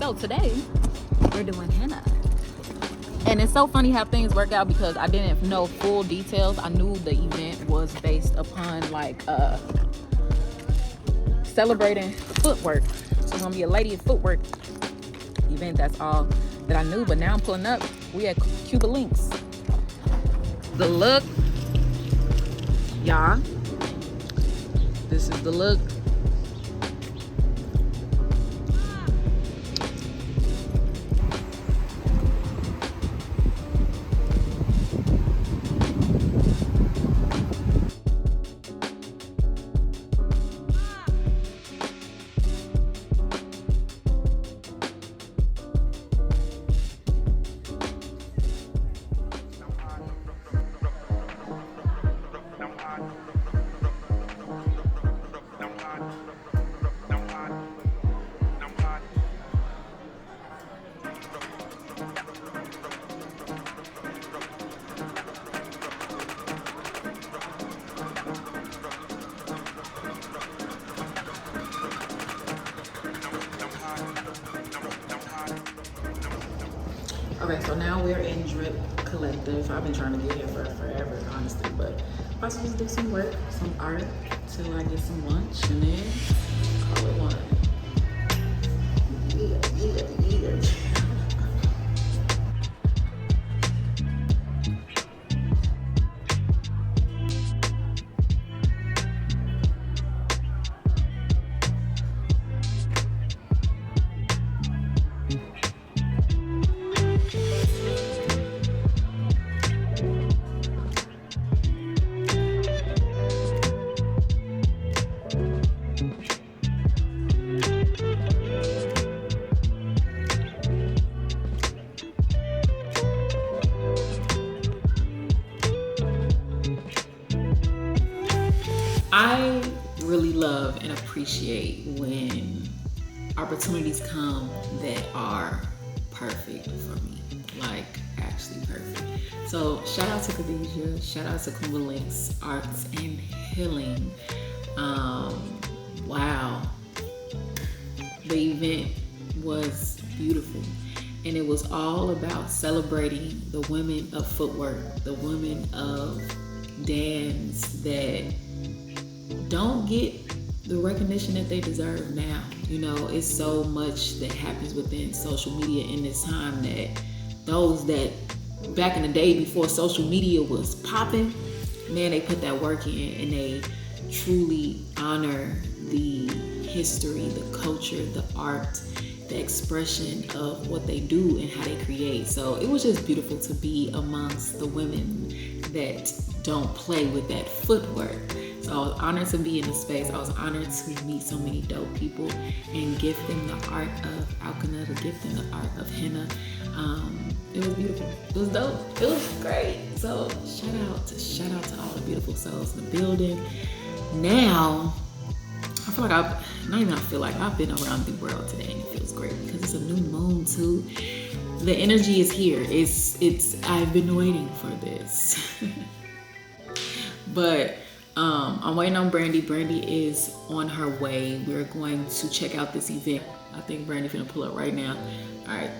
So today we're doing henna. And it's so funny how things work out because I didn't know full details. I knew the event was based upon like celebrating footwork. So it's gonna be a lady footwork event. That's all that I knew. But now I'm pulling up. We at Kuumba Lynx. The look, y'all. This is the look. Okay, so now we're in Drip Collective. I've been trying to get here for forever, honestly, but I'm supposed to do some work, some art, till I get some lunch, and then call it one. Yeah. I really love and appreciate when opportunities come that are perfect for me, like actually perfect. So shout out to Kadija, shout out to Kuumba Lynx Arts and Healing. Wow, the event was beautiful. And it was all about celebrating the women of footwork, the women of dance that don't get the recognition that they deserve now. You know, it's so much that happens within social media in this time that those that back in the day before social media was popping, man, they put that work in and they truly honor the history, the culture, the art, the expression of what they do and how they create. So it was just beautiful to be amongst the women that don't play with that footwork. So I was honored to be in the space. I was honored to meet so many dope people and gift them the art of alchemy, to gift them the art of henna. It was beautiful. It was dope. It was great. So shout out to all the beautiful souls in the building. Now, I feel like I've been around the world today, and it feels great because it's a new moon too. The energy is here. I've been waiting for this. But I'm waiting on Brandy. Brandy is on her way. We're going to check out this event. I think Brandy's gonna pull up right now. All right.